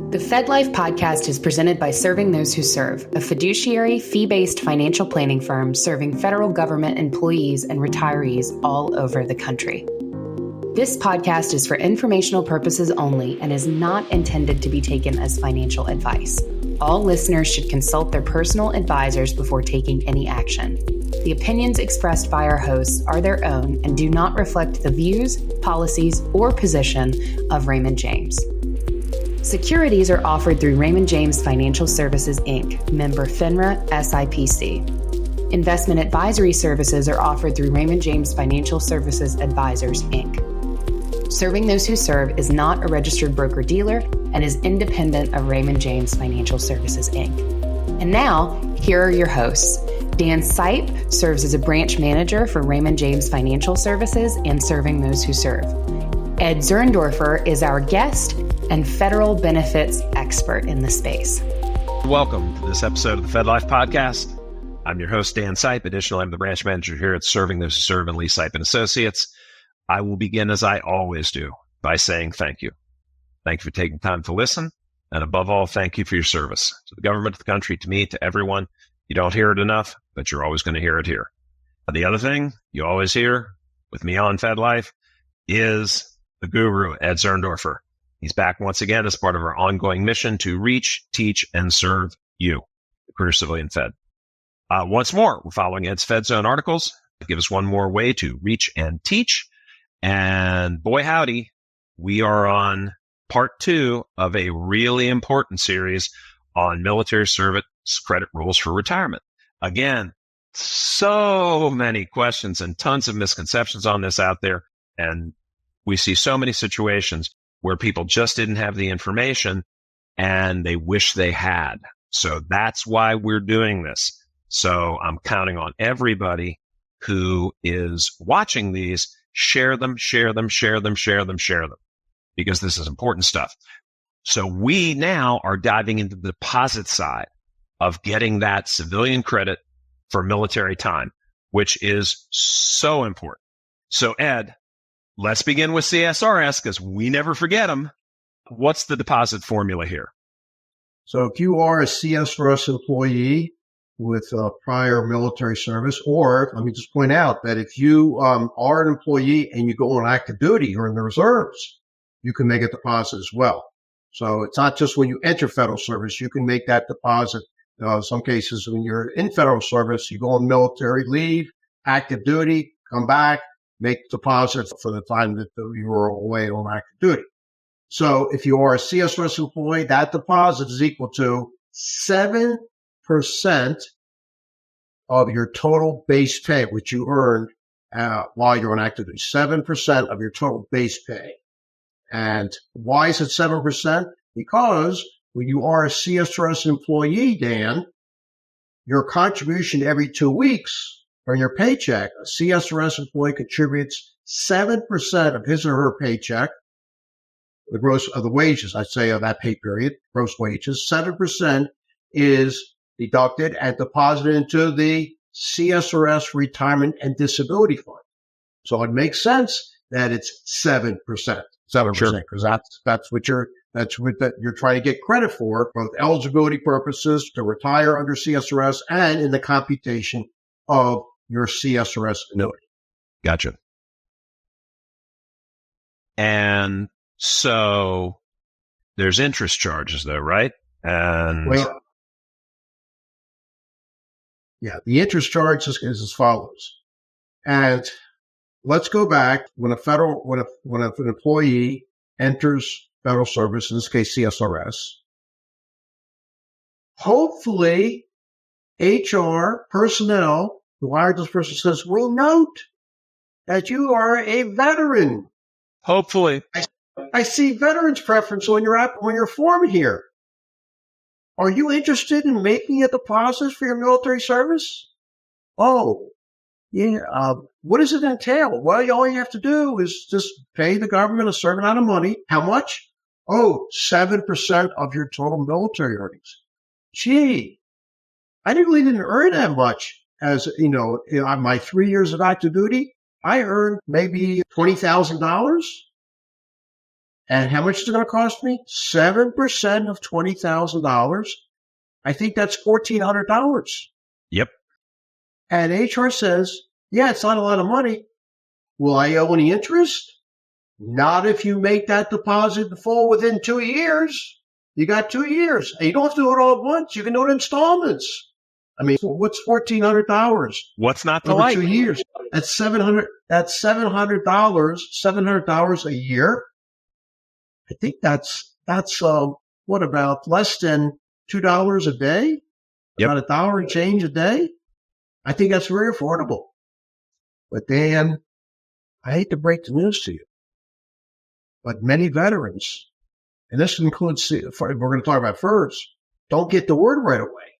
The FedLife podcast is presented by Serving Those Who Serve, a fiduciary, fee-based financial planning firm serving federal government employees and retirees all over the country. This podcast is for informational purposes only and is not intended to be taken as financial advice. All listeners should consult their personal advisors before taking any action. The opinions expressed by our hosts are their own and do not reflect the views, policies, or position of Raymond James. Securities are offered through Raymond James Financial Services, Inc., member FINRA SIPC. Investment advisory services are offered through Raymond James Financial Services Advisors, Inc. Serving Those Who Serve is not a registered broker-dealer and is independent of Raymond James Financial Services, Inc. And now, here are your hosts. Dan Sipe serves as a branch manager for Raymond James Financial Services and Serving Those Who Serve. Ed Zerndorfer is our guest and federal benefits expert in the space. Welcome to this episode of the FedLife podcast. I'm your host, Dan Sipe. Additionally, I'm the branch manager here at Serving Those Who Serve and Lee Sipe and Associates. I will begin as I always do by saying thank you. Thank you for taking time to listen. And above all, thank you for your service to the government, to the country, to me, to everyone. You don't hear it enough, but you're always going to hear it here. The other thing you always hear with me on FedLife is the guru, Ed Zerndorfer. He's back once again as part of our ongoing mission to reach, teach, and serve you, the career civilian Fed. Once more, we're following Ed's FedZone articles to give us one more way to reach and teach. And boy, howdy, we are on part 2 of a really important series on military service credit rules for retirement. Again, so many questions and tons of misconceptions on this out there. And we see so many situations where people just didn't have the information and they wish they had. So that's why we're doing this. So I'm counting on everybody who is watching these, share them, because this is important stuff. So we now are diving into the deposit side of getting that civilian credit for military time, which is so important. So Ed, let's begin with CSRS because we never forget them. What's the deposit formula here? So if you are a CSRS employee with prior military service, or let me just point out that if you are an employee and you go on active duty or in the reserves, you can make a deposit as well. So it's not just when you enter federal service, you can make that deposit. Some cases when you're in federal service, you go on military leave, active duty, come back, make deposits for the time that you were away on active duty. So if you are a CSRS employee, that deposit is equal to 7% of your total base pay, which you earned while you're on active duty. 7% of your total base pay. And why is it 7%? Because when you are a CSRS employee, Dan, your contribution every 2 weeks from your paycheck, a CSRS employee contributes 7% of his or her paycheck, the gross of the wages, I'd say, of that pay period, gross wages. 7% is deducted and deposited into the CSRS Retirement and Disability Fund. So it makes sense that it's 7%, because that's what you're trying to get credit for, both eligibility purposes to retire under CSRS and in the computation of your CSRS annuity. Gotcha. And so there's interest charges though, right? And well, yeah, the interest charge is as follows. And let's go back when an employee enters federal service, in this case CSRS. Hopefully, HR personnel who hired this person says, "We'll note that you are a veteran." Hopefully, I see veterans preference on your form here. Are you interested in making a deposit for your military service? Oh, yeah. What does it entail? Well, all you have to do is just pay the government a certain amount of money. How much? Oh, 7% of your total military earnings. Gee, I really didn't earn that much. As you know, on my 3 years of active duty, I earned maybe $20,000. And how much is it going to cost me? 7% of $20,000. I think that's $1,400. Yep. And HR says, yeah, it's not a lot of money. Will I owe any interest? Not if you make that deposit in full within 2 years. You got 2 years. And you don't have to do it all at once. You can do it in installments. I mean, what's $1,400? What's not to over like? 2 years. That's $700. That's $700. $700 a year. I think that's what about less than $2 a day? Yep. About $1 and change a day. I think that's very affordable. But Dan, I hate to break the news to you, but many veterans, and this includes, we're going to talk about FERS, don't get the word right away.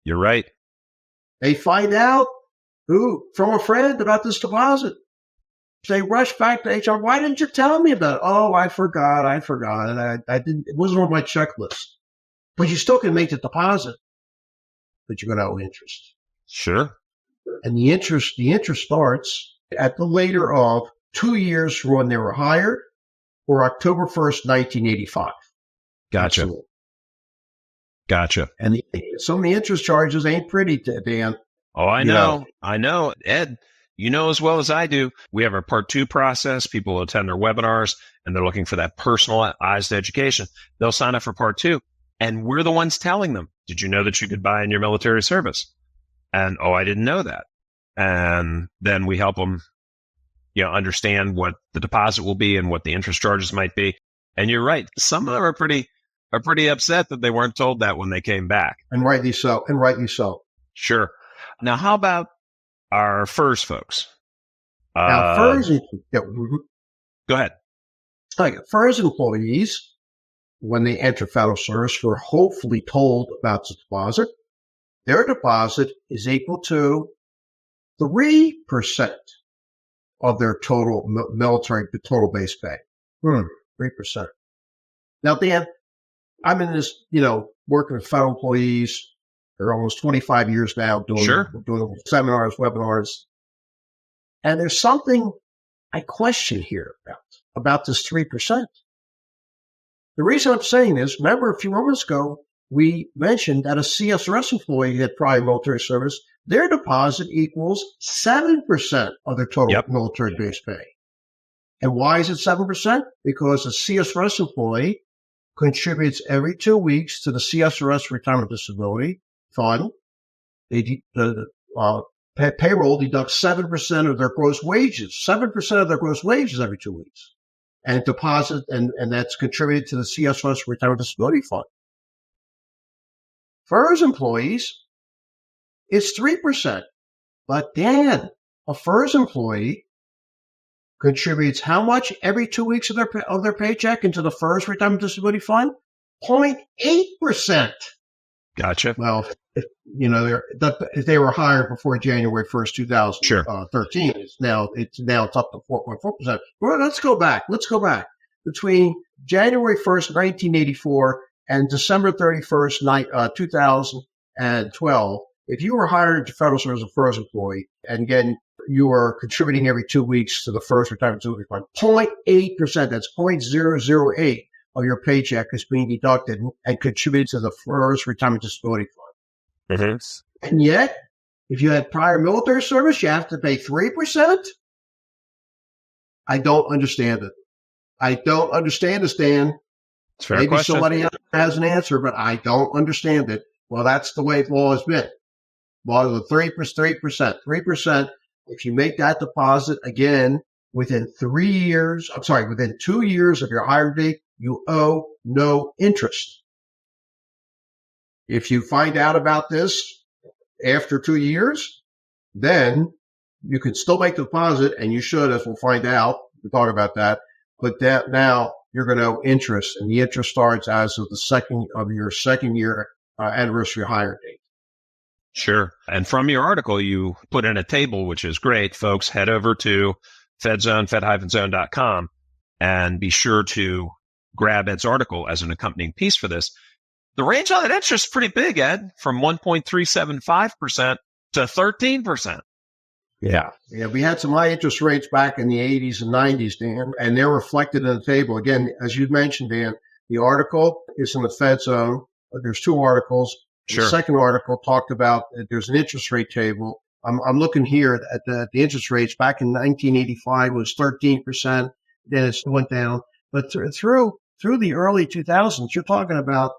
You're right. They find out from a friend about this deposit. They rush back to HR. Why didn't you tell me about it? Oh, I forgot. And I didn't, it wasn't on my checklist. But you still can make the deposit, but you're going to owe interest. Sure. And the interest starts at the later of 2 years from when they were hired or October 1st, 1985. Gotcha. Absolutely. Gotcha. And some of the interest charges ain't pretty, Dan. Oh, I know. I know. Ed, you know as well as I do, we have our Part 2 process. People attend their webinars, and they're looking for that personalized education. They'll sign up for Part 2, and we're the ones telling them, did you know that you could buy in your military service? And, oh, I didn't know that. And then we help them, understand what the deposit will be and what the interest charges might be. And you're right. Some of them are pretty upset that they weren't told that when they came back. And rightly so. Sure. Now, how about our FERS folks? Now, FERS, go ahead. FERS employees, when they enter federal service, were hopefully told about the deposit. Their deposit is equal to 3% of their total total base pay. 3%. Now, Dan, I'm in this, working with federal employees. They're almost 25 years now doing seminars, webinars. And there's something I question here about this 3%. The reason I'm saying this, remember a few moments ago, we mentioned that a CSRS employee had prior military service, their deposit equals 7% of their total military base pay. And why is it 7%? Because a CSRS employee contributes every 2 weeks to the CSRS Retirement Disability Fund. Payroll deducts 7% of their gross wages, 7% of their gross wages every 2 weeks, and deposit, and that's contributed to the CSRS Retirement Disability Fund. FERS employees, it's 3%. But Dan, a FERS employee contributes how much every 2 weeks of their paycheck into the FERS Retirement Disability Fund? 0.8%. Gotcha. Well, if they were hired before January 1st, 2013, it's now up to 4.4%. Well, let's go back. Between January 1st, 1984 and December 31st, 2012, if you were hired into federal service as a FERS employee, and again, you are contributing every 2 weeks to the FERS Retirement Disability Fund, 0.8%, that's 0.008 of your paycheck is being deducted and contributed to the FERS Retirement Disability Fund. Mm-hmm. And yet, if you had prior military service, you have to pay 3%? I don't understand it. I don't understand this, Dan. It's a fair Maybe question. Somebody else has an answer, but I don't understand it. Well, that's the way the law has been. Law is 3%. 3%. If you make that deposit again within 2 years of your hire date, you owe no interest. If you find out about this after 2 years, then you can still make the deposit, and you should, as we'll find out. We'll talk about that. But that now you're going to owe interest, and the interest starts as of your second year anniversary hire date. Sure. And from your article, you put in a table, which is great. Folks, head over to FedZone, fed-zone.com, and be sure to grab Ed's article as an accompanying piece for this. The range on that interest is pretty big, Ed, from 1.375% to 13%. Yeah. Yeah. We had some high interest rates back in the 80s and 90s, Dan, and they're reflected in the table. Again, as you mentioned, Dan, the article is in the Fed zone. There's two articles. Sure. The second article talked about there's an interest rate table. I'm looking here at the interest rates back in 1985 was 13%. Then it went down. But through the early 2000s, you're talking about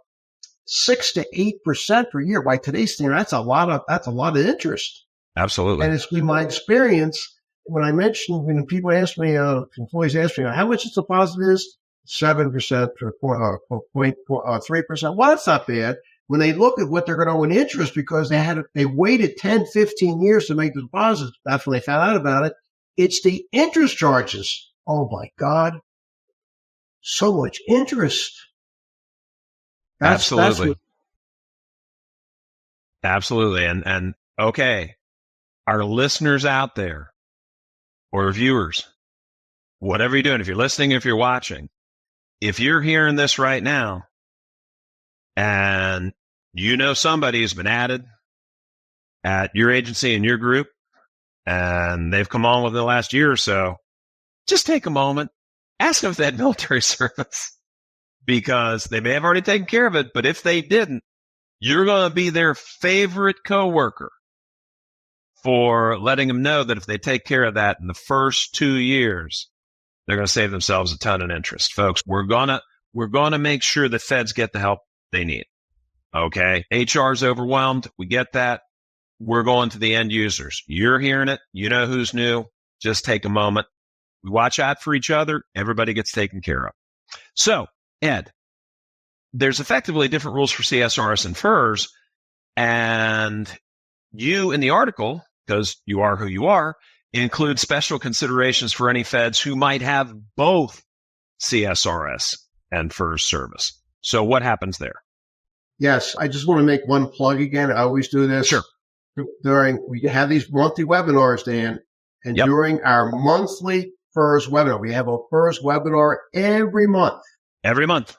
6 to 8% per year. By today's standard, that's a lot of interest. Absolutely. And it's been my experience when I mentioned, when people ask me, employees ask me, how much this deposit is? 7% or 0.3%. Well, that's not bad. When they look at what they're going to owe in interest because they waited 10, 15 years to make the deposit, that's when they found out about it. It's the interest charges. Oh my God. So much interest. Absolutely. Absolutely. And okay, our listeners out there or viewers, whatever you're doing, if you're listening, if you're watching, if you're hearing this right now and you know somebody who's been added at your agency and your group and they've come on within the last year or so, just take a moment, ask them if they had military service because they may have already taken care of it. But if they didn't, you're going to be their favorite coworker for letting them know that if they take care of that in the first 2 years, they're going to save themselves a ton of interest. Folks, we're going to make sure that feds get the help they need. Okay. HR is overwhelmed. We get that. We're going to the end users. You're hearing it. You know who's new. Just take a moment. We watch out for each other. Everybody gets taken care of. So, Ed, there's effectively different rules for CSRS and FERS. And you in the article, because you are who you are, include special considerations for any feds who might have both CSRS and FERS service. So what happens there? Yes, I just want to make one plug again. I always do this. Sure. We have these monthly webinars, Dan, and during our monthly FERS webinar, we have a FERS webinar every month. Every month.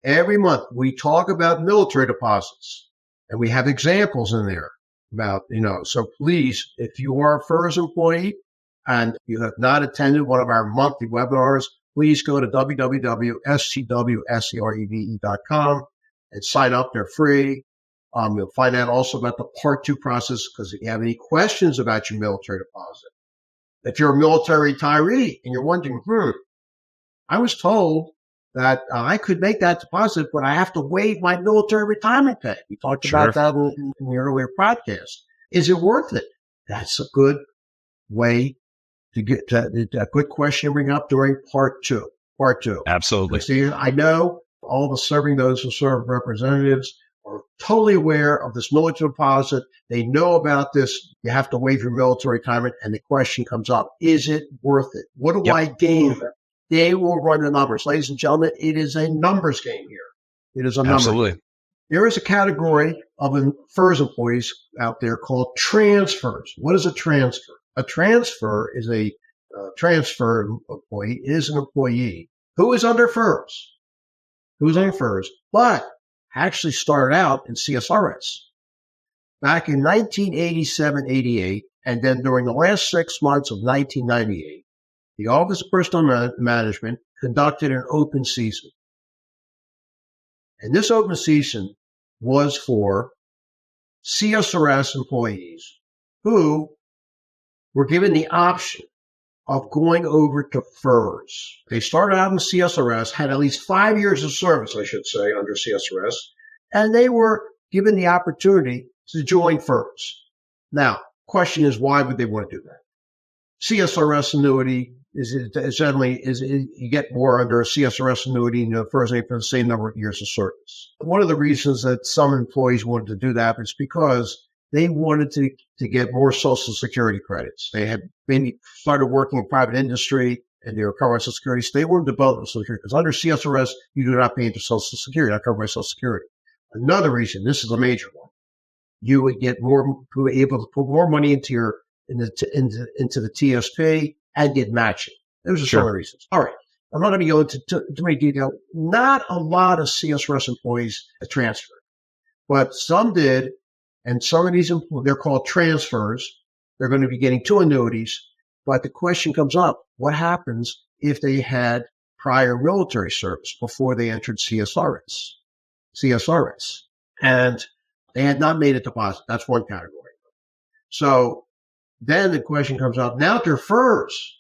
Every month, we talk about military deposits, and we have examples in there about, so please, if you are a FERS employee and you have not attended one of our monthly webinars, please go to www.stwserve.com and sign up. They're free. You'll find out also about the Part 2 process because if you have any questions about your military deposit. If you're a military retiree and you're wondering, I was told that I could make that deposit, but I have to waive my military retirement pay. We talked about that in the earlier podcast. Is it worth it? That's a good way to get to a good question to bring up during Part 2. Part 2. Absolutely. See, I know all the serving those who serve representatives are totally aware of this military deposit. They know about this. You have to waive your military retirement. And the question comes up, is it worth it? What do I gain? They will run the numbers. Ladies and gentlemen, it is a numbers game here. It is a numbers Absolutely. game. There is a category of FERS employees out there called transfers. What is a transfer? A transfer is a transfer employee is an employee who is under FERS. But actually started out in CSRS. Back in 1987-88, and then during the last 6 months of 1998, the Office of Personnel Management conducted an open season. And this open season was for CSRS employees who were given the option of going over to FERS. They started out in CSRS, had at least 5 years of service, I should say, under CSRS, and they were given the opportunity to join FERS. Now, question is, why would they want to do that? CSRS annuity you get more under a CSRS annuity than FERS for the same number of years of service. One of the reasons that some employees wanted to do that is because they wanted to get more Social Security credits. They had maybe started working in private industry and they were covering Social Security. So they wanted to build Social Security because under CSRS, you do not pay into Social Security, not covered by Social Security. Another reason, this is a major one, you would get more, you were able to put more money into the TSP and get matching. Those are some of the reasons. All right. I'm not going to go into too many detail. Not a lot of CSRS employees transferred, but some did. And some of these, they're called transfers. they're going to be getting 2 annuities. But the question comes up, what happens if they had prior military service before they entered CSRS? And they had not made a deposit. That's one category. So then the question comes up, now if they're FERS,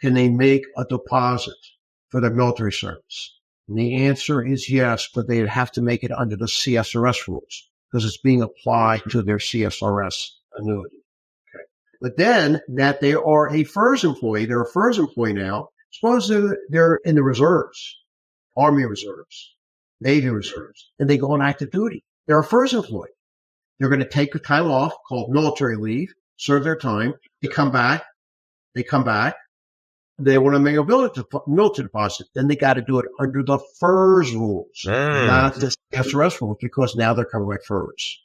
can they make a deposit for their military service? And the answer is yes, but they'd have to make it under the CSRS rules because it's being applied to their CSRS annuity. Okay. But then that they are a FERS employee, they're a FERS employee now. Suppose they're in the reserves, Army reserves, Navy reserves, and they go on active duty. They're a FERS employee. They're going to take a time off called military leave, serve their time. They come back. They want to make a military deposit. Then they got to do it under the FERS rules, not the CSRS rules, because now they're covered by FERS.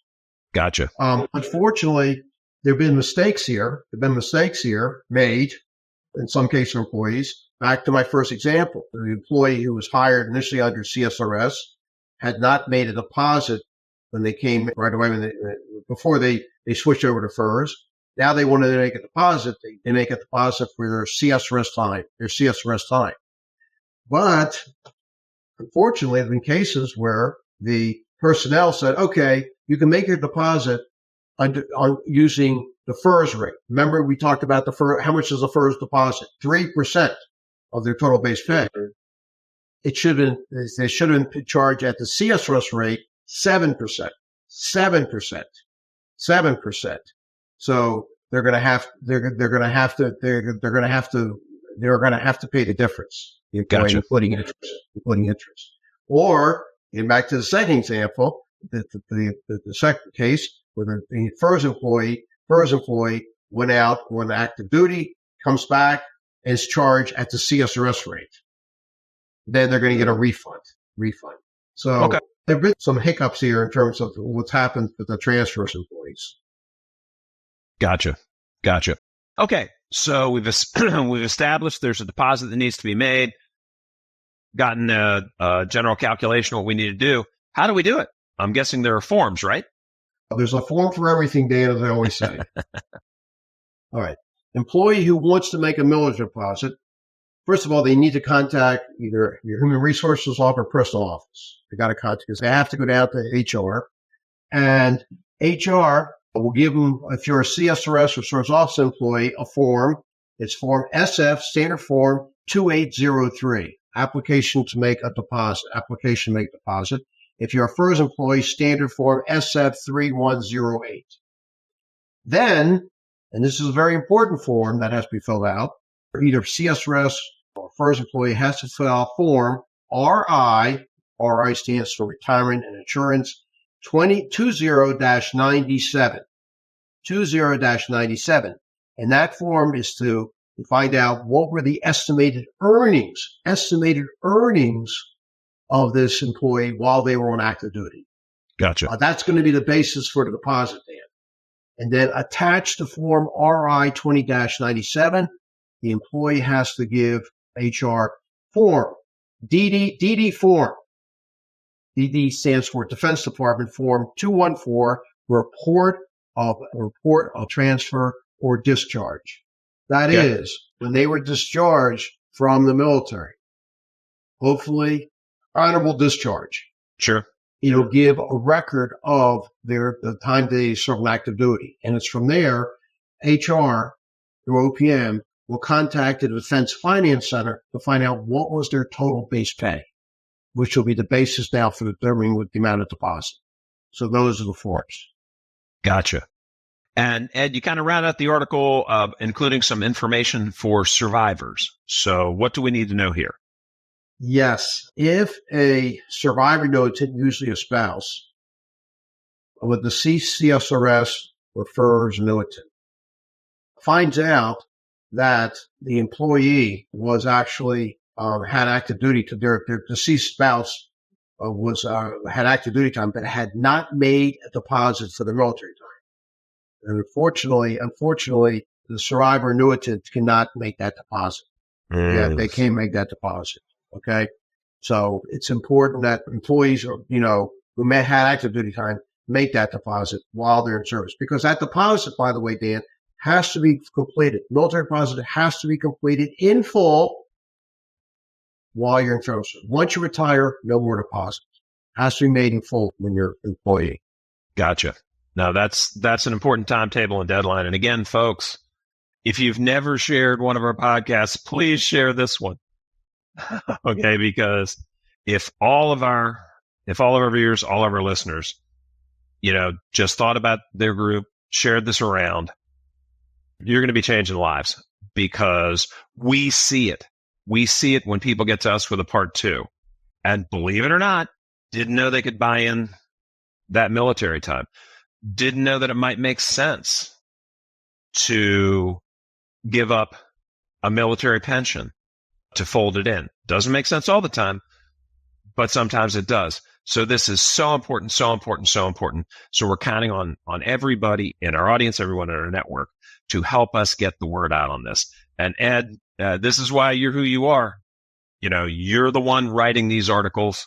Gotcha. Unfortunately, there have been mistakes here. Made, in some cases, employees. Back to my first example, the employee who was hired initially under CSRS had not made a deposit when they came right away before they switched over to FERS. Now they wanted to make a deposit. They make a deposit for their CSRS time. But unfortunately, there have been cases where the personnel said, okay, you can make your deposit using the FERS rate. Remember, we talked about how much is a FERS deposit? 3% of their total base pay. They should have been charged at the CSRS rate 7%. So they're going to have to pay the difference, including interest. Or, getting back to the second example, the second case where the FERS employee went out on active duty, comes back, and is charged at the CSRS rate. Then they're going to get a refund. So there have been some hiccups here in terms of what's happened with the transfers employees. Gotcha. Okay, so we've established there's a deposit that needs to be made, gotten a general calculation of what we need to do. How do we do it? I'm guessing there are forms, right? There's a form for everything, Dan, as I always say. All right. Employee who wants to make a military deposit, first of all, they need to contact either your human resources office or personal office. They got to contact because they have to go down to HR, and HR will give them, if you're a CSRS or source office employee, a form. It's Form SF, Standard Form 2803, application to make a deposit. If you're a FERS employee, Standard Form SF 3108. Then, and this is a very important form that has to be filled out, either CSRS or FERS employee has to fill out Form RI stands for Retirement and Insurance, 20-97. 20-97. And that form is to find out what were the estimated earnings of this employee while they were on active duty. Gotcha. That's going to be the basis for the deposit, Dan. And then attached to Form RI 20-97, the employee has to give HR form, DD form. DD stands for Defense Department Form 214, report of transfer or discharge. That is, when they were discharged from the military. Hopefully, honorable discharge. Sure. It'll give a record of the time they served on active duty. And it's from there, HR through OPM will contact the Defense Finance Center to find out what was their total base pay, which will be the basis now for determining what the amount of deposit. So those are the forms. Gotcha. And Ed, you kind of round out the article, including some information for survivors. So what do we need to know here? Yes. If a survivor annuitant, usually a spouse, of a deceased CSRS or FERS annuitant, finds out that the employee was actually had active duty to their deceased spouse had active duty time, but had not made a deposit for the military time. And unfortunately, the survivor annuitant cannot make that deposit. Yeah, they can't make that deposit. Okay. So it's important that employees who had active duty time make that deposit while they're in service. Because that deposit, by the way, Dan, has to be completed. Military deposit has to be completed in full while you're in federal service. Once you retire, no more deposits. Has to be made in full when you're an employee. Gotcha. Now that's an important timetable and deadline. And again, folks, if you've never shared one of our podcasts, please share this one. Okay, because if all of our viewers, all of our listeners, just thought about their group, shared this around, you're going to be changing lives because we see it. We see it when people get to us with a part 2. And believe it or not, didn't know they could buy in that military time. Didn't know that it might make sense to give up a military pension to fold it in. Doesn't make sense all the time, but sometimes it does. So this is so important, so important, so important. So we're counting on everybody in our audience, everyone in our network to help us get the word out on this. And Ed, this is why you're who you are. You're the one writing these articles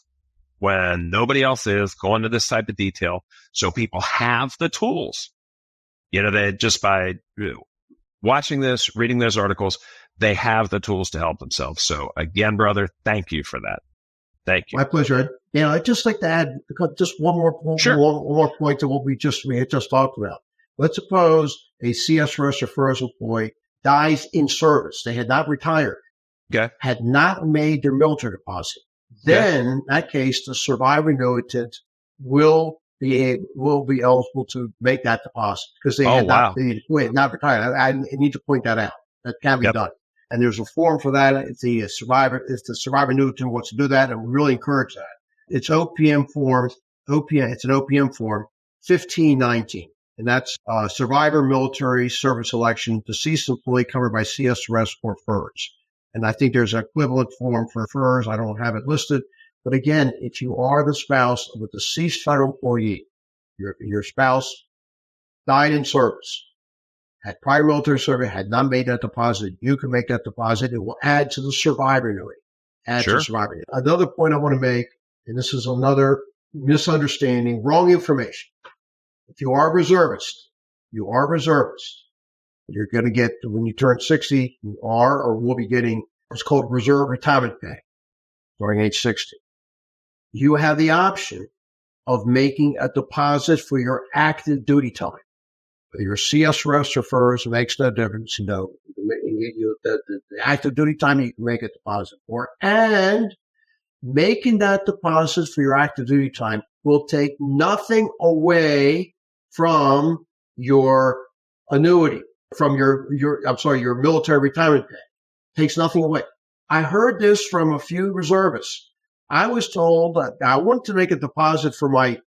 when nobody else is, go into this type of detail. So people have the tools. They just by watching this, reading those articles, they have the tools to help themselves. So again, brother, thank you for that. Thank you. My pleasure. I'd just like to add just one more point to what we had just talked about. Let's suppose a CSRS or FERS employee dies in service. They had not retired, had not made their military deposit. Then, in that case, the survivor annuitant will be eligible to make that deposit because they had not retired. I need to point that out. That can be done. And there's a form for that. If the survivor annuitant wants to do that, and we really encourage that. It's it's an OPM form 1519. And that's survivor military service election, deceased employee covered by CSRS or FERS. And I think there's an equivalent form for FERS. I don't have it listed. But again, if you are the spouse of a deceased federal employee, your spouse died in service, had prior military service, had not made that deposit, you can make that deposit. It will add to the survivor annuity. Another point I want to make, and this is another misunderstanding, wrong information. If you are a reservist, you're going to get, when you turn 60, you are or will be getting what's called reserve retirement pay during age 60. You have the option of making a deposit for your active duty time. Whether you're CSRS or FERS, it makes no difference. The active duty time, you can make a deposit for. And making that deposit for your active duty time will take nothing away from your annuity, from your military retirement pay. Takes nothing away. I heard this from a few reservists. I was told that I wanted to make a deposit for my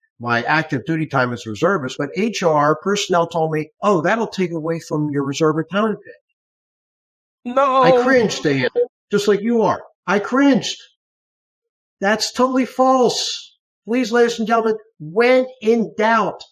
active duty time as a reservist, but HR personnel told me, oh, that'll take away from your reserve retirement pay. No. I cringed, Dan, just like you are. I cringed. That's totally false. Please, ladies and gentlemen, when in doubt,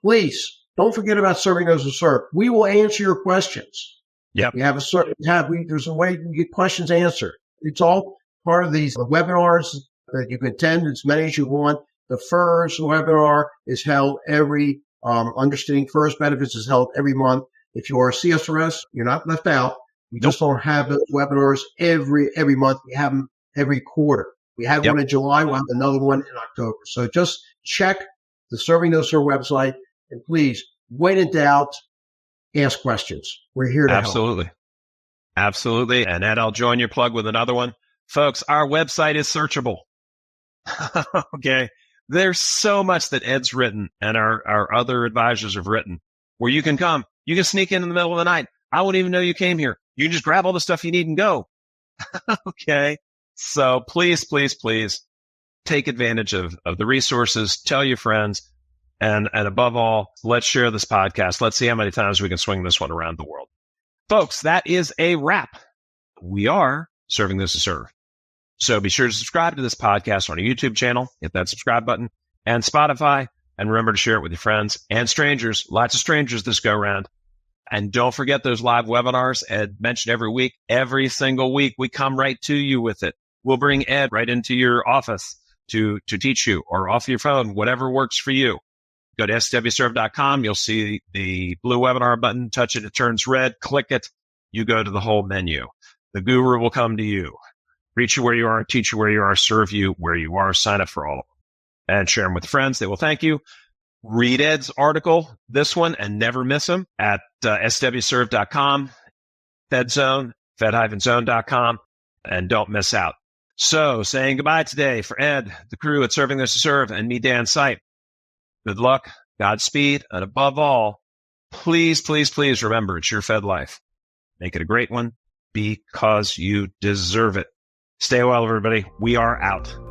please don't forget about serving those who serve. We will answer your questions. Yep. There's a way you get questions answered. It's all part of these webinars that you can attend as many as you want. The FERS webinar is held every, Understanding FERS Benefits is held every month. If you are a CSRS, you're not left out. We just don't have those webinars every month. We have them every quarter. We had one in July. We'll have another one in October. So just check the Serving Those Who Serve website. And please, when in doubt, ask questions. We're here to help. Absolutely. And Ed, I'll join your plug with another one. Folks, our website is searchable. Okay. There's so much that Ed's written and our other advisors have written where you can come. You can sneak in the middle of the night. I wouldn't even know you came here. You can just grab all the stuff you need and go. Okay. So please, please, please take advantage of the resources. Tell your friends. And above all, let's share this podcast. Let's see how many times we can swing this one around the world. Folks, that is a wrap. We are Serving Those Who Serve. So be sure to subscribe to this podcast on our YouTube channel. Hit that subscribe button and Spotify. And remember to share it with your friends and strangers. Lots of strangers this go around. And don't forget those live webinars Ed mentioned every week. Every single week, we come right to you with it. We'll bring Ed right into your office to teach you or off your phone, whatever works for you. go to swserve.com. You'll see the blue webinar button. Touch it. It turns red. Click it. You go to the whole menu. The guru will come to you, reach you where you are, teach you where you are, serve you where you are. Sign up for all of them and share them with friends. They will thank you. Read Ed's article, this one, and never miss them at swserve.com, FedZone, fed-zone.com, and don't miss out. So, saying goodbye today for Ed, the crew at Serving Those Who Serve, and me, Dan Sipe. Good luck, Godspeed, and above all, please, please, please remember it's your FedLife. Make it a great one because you deserve it. Stay well, everybody. We are out.